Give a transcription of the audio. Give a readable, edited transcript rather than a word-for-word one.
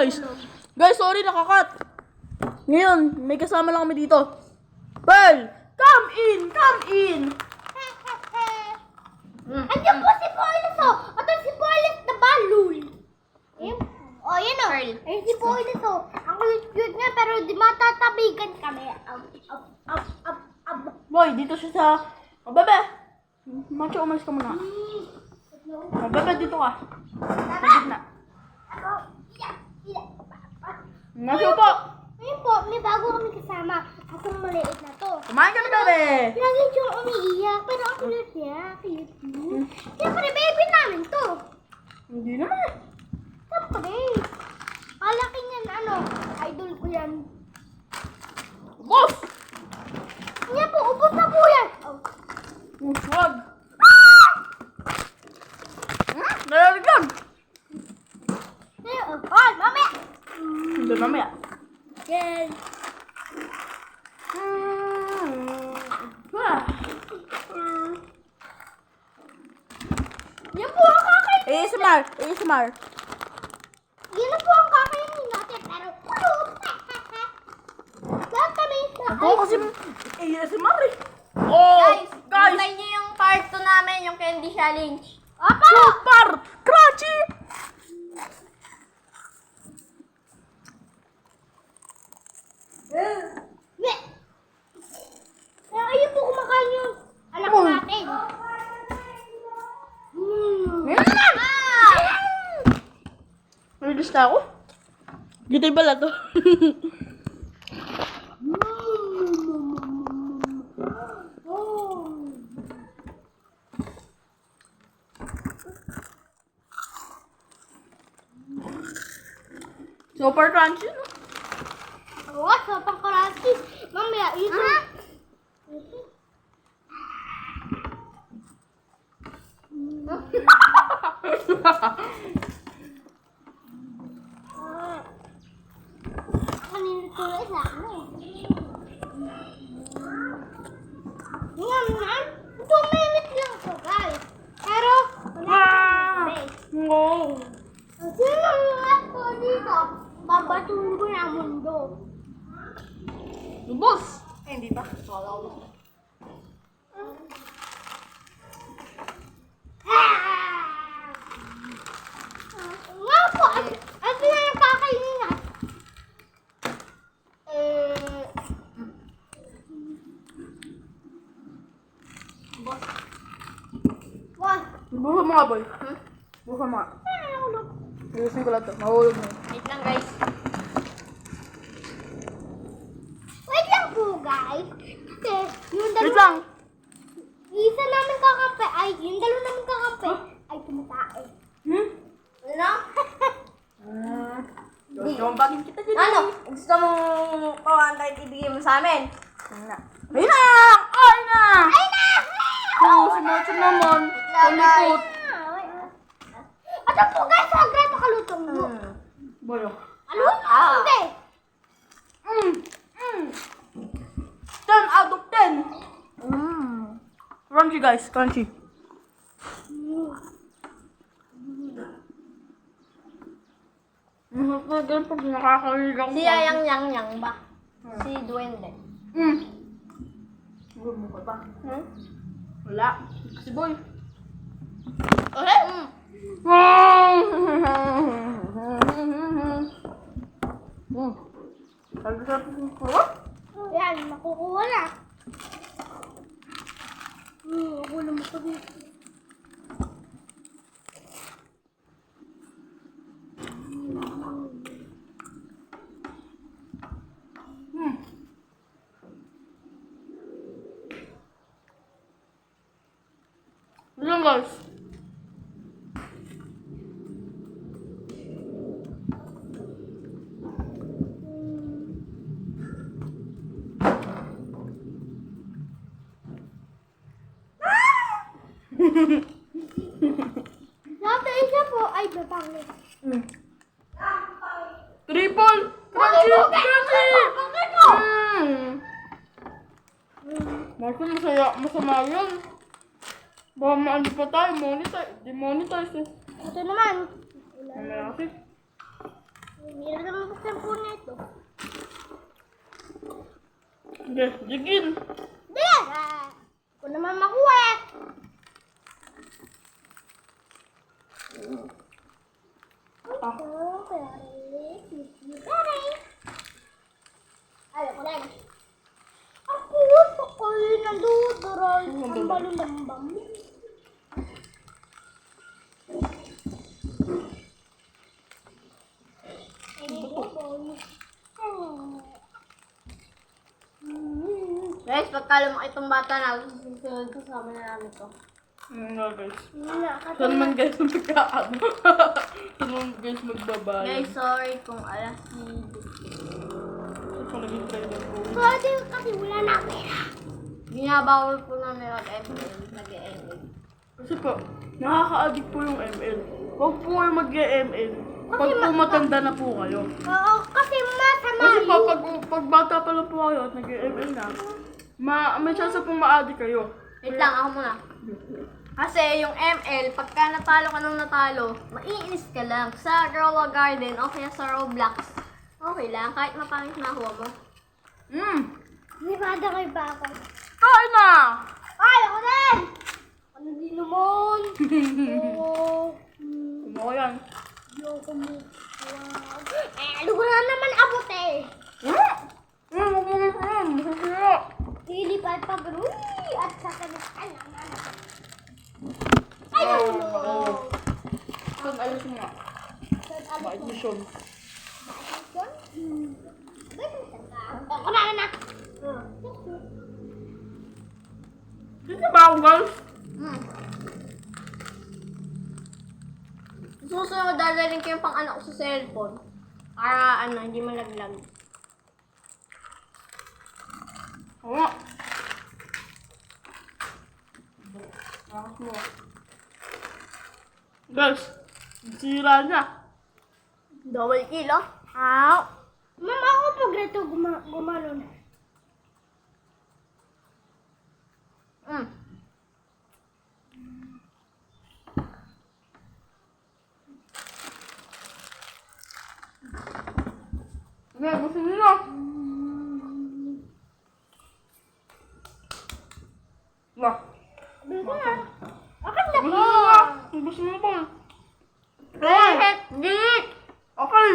guys. Guys, sorry, nakakat. Ngayon, may kasama lang kami dito. Pearl, come in, come in. Andiyan po si Paulus, oh. Ito si Paulus na balul. Oh, yan o. Ayun si Paulus, oh. Ang cute niya, pero di matatabigan kami. Boy, dito siya sa... Oh, bebe. Macho, umalis ka muna. Oh, bebe, dito ka. Sa gitna. Macho po. Ayun po, may bago kami kasama. Asang maliit na to. Kumain ka na, bebe. Lagi siyang umiiyak, pero ang cute niya. Cute niya. Siyempre, baby namin to. Hindi naman. Siyempre. Palaki niyan, ano. Idol ko yan. Boss! Yan po, ubos na po yan. Oh. Wag. Nalagyan. Oh, mamaya. Hindi, mamaya. Yan. Yan po ang kakainin. ASMR, ASMR. Yan na po ang kakainin natin, pero lahat kami sa Ako kasi ASMR eh. Oh, guys. Guys, niyo yung part 2 namin, yung candy challenge. Opo! Super crunchy. Ayun po kumakain yung anak Oh. natin. Nalilis na ako. Dito yung bala to. Super crunchy, no? Oo, so pangkarati. Mamaya, ito. Kanina tuloy sa ano eh. Yan, yan. 2 minutes lang to, guys. Pero, wala akong No. sino mga po dito? Babatuhin ko na ang mundo. Boss. Eh, hindi pa. Wala ko. Nga po, ano na yung kakainin natin? Wah, Buha mo nga, boy. Buha mo nga. Ayusin ko lang to. Mahulog mo. Wait lang, guys. wait lang po guys. Kasi yung Wait dalawa, lang. isa namin kakampi, ay yung dalawa namin kakampi, ay tumatae. Hmm? Ano? Yung bagin kita dyan. Ano? Gusto mong pawantay ibigay mo sa amin? Ayun na. Ayun na! Ay na! Ay na! Oo, si Macho naman. Palikot. Ano po guys, ang grato kalutong mo. Boyo. Ano? Hindi. 10 out of 10. Crunchy, guys. Crunchy. Ganun pag nakakaligang Si Yang Yang Yang ba? Si Duwende. Huwag mo ba? Wala. Si Boy. Okay? Yan, makukuha na. Ako naman ko dito. Ilan, guys? Dati isa po ay babangin. Triple! Crunchy! Crunchy! Marco, masama yun. Baka maano pa tayo, monetize. Demonetize eh. Ito naman. Ano na kasi? Meron Sige, jigin. Hindi! Ako naman makuha eh. Ayaw ko lang. Ako, pakoy ng duduroy. Ang balulambang. Guys, pagka lumaki itong bata na, susunod kasama na namin to. Nga guys. Saan naman guys magkakaano? Saan naman guys magbabayan? Guys, sorry kung alas si... Saan ko naging trailer po? Pwede kasi wala na pera. Binabawal po namin mag-ML, nag-ML. Kasi po, nakaka-addict po yung ML. Huwag po kayo mag-ML. Pag po matanda na po kayo. Oo, kasi masama Kasi po, yun. pag bata pa lang po kayo at nag-ML na, may chance pong ma-addict kayo. Wait lang, ako muna. Kasi yung ML, pagka natalo ka ng natalo, maiinis ka lang. Sa Rowa Garden o kaya sa Roblox, okay lang, kahit mapangit nakuha mo. Nibada kay Bako. Kain na! Ay, ako din! Ano din naman? Oo. Ano yan? Ayoko mo. Ano ko na naman abot eh. Masasira. Lilipad pa pero at saka na ayaw mo. Saan ayos mo nga? Ma-admission. Ako na. Hindi ba ako guys? Susunod, dadalhin ko yung pang anak ko sa cellphone. Para hindi malaglag. Oo. Bakit mo? Guys, sira niya. Double kill, oh. Ow. Mama, ako pag ito gumalon. Okay, gusto niyo na. Na. Gusto na. Akin na Gusto po. niyo na. Gusto niyo po. Hey, hit! Okay.